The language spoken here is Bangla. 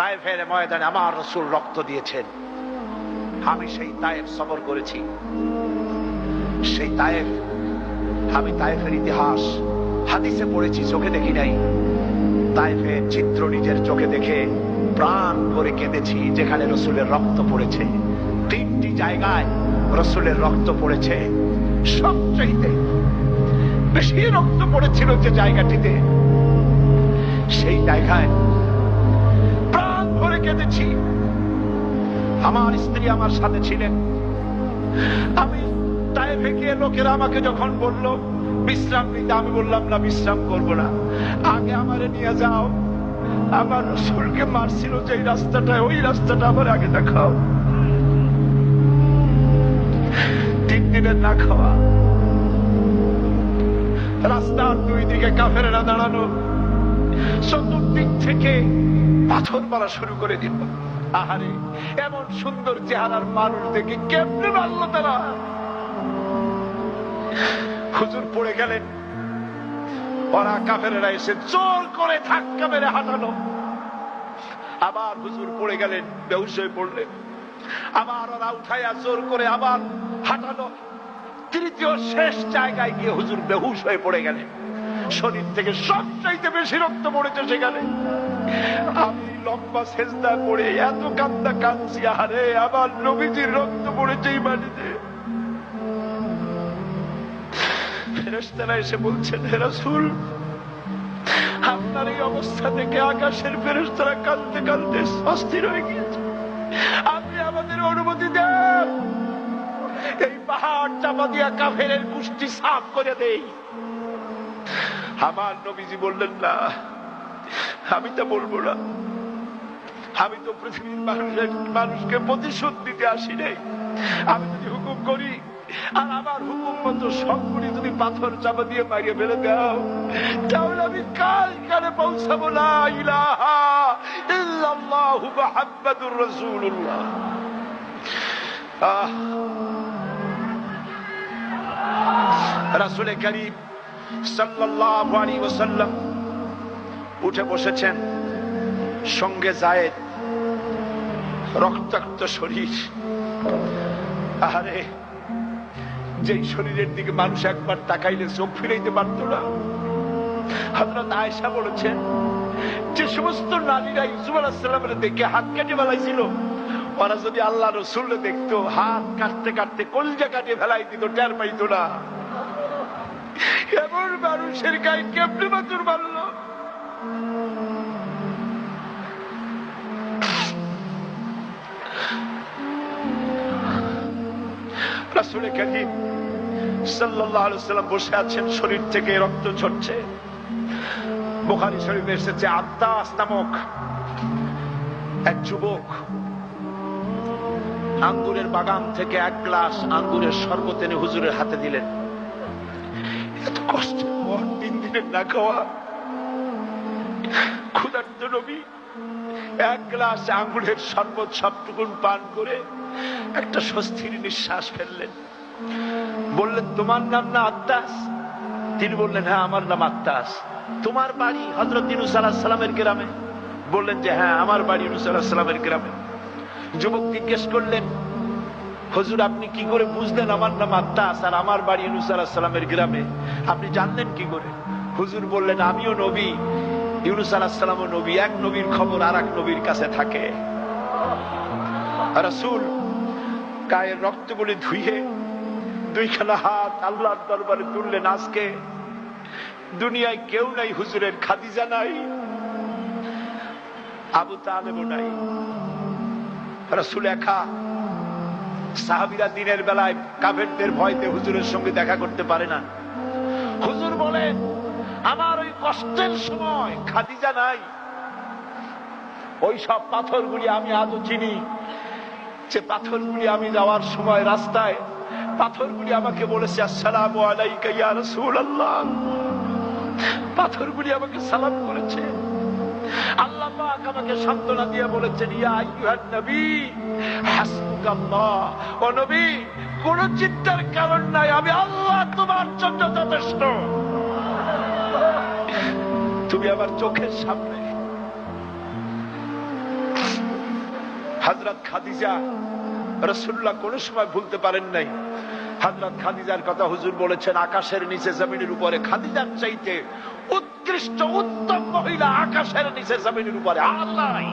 তায়েফের ময়দানে আমার রাসূল রক্ত দিয়েছেন। আমি সেই তায়েফ সফর করেছি। সেই তায়েফ, আমি তায়েফের ইতিহাস হাদিসে পড়েছি, চোখে দেখি নাই। তায়েফের চিত্র নিজের চোখে দেখে প্রাণ করে কেঁদেছি, যেখানে রাসূলের রক্ত পড়েছে। 3টি জায়গায় রাসূলের রক্ত পড়েছে। সবচাইতে বেশি রক্ত পড়েছিল যে জায়গাটিতে, সেই জায়গায় প্রাণ ভরে কেঁদেছি। আমার স্ত্রী আমার সাথে ছিলেন। আমি তায়েফে গিয়ে লোকেরা আমাকে যখন বলল বিশ্রাম নিতে, আমি বললাম না, বিশ্রাম করব না, আগে আমারে নিয়ে যাও। আমার রাসূলকে মারছিল যে রাস্তাটায়, ওই রাস্তাটা আমার আগে দেখাও। 3 দিনের না খাওয়া, রাস্তার 2 দিকে কাফেরেরা দাঁড়ানো, চতুর্দিক থেকে পাথর মারা শুরু করে দিল। আহারে, এমন সুন্দর চেহারার মানুষ দেখে কেমনে মারল তারা। হুজুর পড়ে গেলেন, ওরা কাফেরেরা এসে জোর করে ধাক্কা মেরে হাঁটালো। আবার হুজুর পড়ে গেলেন, বেহুশ হয়ে পড়লেন। আবার ওরা উঠাইয়া জোর করে আবার হাঁটালো। তৃতীয় শেষ জায়গায় গিয়ে হুজুর বেহুশ হয়ে পড়ে গেলেন। শরীর থেকে সবচাইতে বেশি রক্ত পড়েছে সেখানে। আমি লম্বা সেজদা করে এত কান্না কাঁদছি, আরে আমার নবীজির রক্ত পড়েছে এই মাটিতে। ফেরেশতারা এসে বলছেন, হে রাসূল, আপনার এই অবস্থা থেকে আকাশের ফেরেশতারা কাঁদতে কাঁদতে অস্থির হয়ে গিয়েছে। আপনি আমাদের অনুমতি দেন, এই পাহাড় চাপা দিয়া কাফেরের কুষ্টি সাফ করে দেই। আমার নবীজি বললেন, না, আমি তা বলবো না। আমি তো পৃথিবীর মানুষকে প্রতিশোধ দিতে আসি নাই। আমি যদি হুকুম করি আর আমার হুকুম মতো সবগুলি যদি পাথর চাপা দিয়ে মারিয়ে ফেলে দাও, তাহলে আমি কালকারে পৌঁছাবো লা ইলাহা ইল্লাল্লাহু মুহাম্মাদুর রাসূলুল্লাহ। রাসূলে কারীম সাল্লাল্লাহু আলাইহি ওয়াসাল্লাম উঠে বসেছেন, সঙ্গে যায়েদ, রক্তাক্ত শরীর। আরে, যেই শরীরের দিকে মানুষ একবার তাকাইলে চোখ ফিরাইতে পারত না। হযরত আয়েশা বলেছেন, যে সমস্ত নারীরা ইউসুফ আলাইহিস সালামের দেখে হাত কেটে ফেলাইছিল, ওরা যদি আল্লাহ রাসূলকে দেখতো, হাত কাটতে কাটতে কলিজা কাটে ফেলাই দিত, টের পাইতো না। এমন মানুষের গায়ে কেমনে পাথর মারল? রাসূল কারীম সাল্লাল্লাহু আলাইহি ওয়াসাল্লাম বসে আছেন, শরীর থেকে রক্ত ঝরছে। বুখারী শরীফে এসেছে, আত্তাস নামক এক যুবক আঙ্গুরের বাগান থেকে 1 গ্লাস আঙ্গুরের শরবত এনে হুজুরের হাতে দিলেন। এত কষ্টের পর 3 দিনের না খাওয়া ক্ষুধার্ত নবী 1 গ্লাস আঙ্গুরের শরবত সবটুকুন পান করে একটা স্বস্তির নিঃশ্বাস ফেললেন। বললেন, তোমার নাম না আত্তাস? তিনি বললেন, হ্যাঁ, আমার নাম আত্তাস। তোমার বাড়ি হযরত ইউনূস আলাইহিস সালামের গ্রামে? বললেন যে হ্যাঁ, আমার বাড়ি ইউনূস আলাইহিস সালামের গ্রামে। যুবক জিজ্ঞেস করলেন, হুজুর, আপনি কি করে বুঝলেন আমার নাম আত্তাস আর আমার বাড়ি ইউনূস আলাইহিস সালামের গ্রামে? আপনি জানলেন কি করে? হুজুর বললেন, আমিও নবী, ইউনূস আলাইহিস সালামও নবী, এক নবীর খবর আর এক নবীর কাছে থাকে। রাসূল গায়ের রক্তগুলি ধুইয়ে 2খানা হাত আল্লাহর দরবারে তুললেন। আজকে দুনিয়ায় কেউ নাই হুজুরের, খাদিজা নাই, আবু তালেবও নাই, রাসূল একা। সাহাবীরা দিনের বেলায় কাফেরদের ভয়তে হুজুরের সঙ্গে দেখা করতে পারে না। হুজুর বলেন, আমার ওই কষ্টের সময় খাদিজা নাই। ওই সব পাথরগুলি আমি আজও চিনি, যে পাথরগুলি আমি যাওয়ার সময় রাস্তায় পাথরগুলি আমাকে বলেছে, আসসালামু আলাইকা ইয়া রাসূলুল্লাহ। পাথরগুলি আমাকে সালাম করেছে। আল্লাহ পাক আমাকে সান্ত্বনা দিয়ে বলেছেন, ইয়া আইয়ুহান নবী হাসবুকাল্লাহ। ও নবী, কোন চিন্তার কারণ নাই, আমি আল্লাহ তোমার জন্য যথেষ্ট। তুমি আমার চোখের সামনে। হযরত খাদিজা রাসূলুল্লাহ কোন সময় ভুলতে পারেন নাই। হযরত খাদিজার কথা হুজুর বলেছেন, আকাশের নিচে জমিনের উপরে খাদিজার চাইতে উৎকৃষ্ট উত্তম মহিলা আকাশের নিচে জমিনের উপরে আর নাই।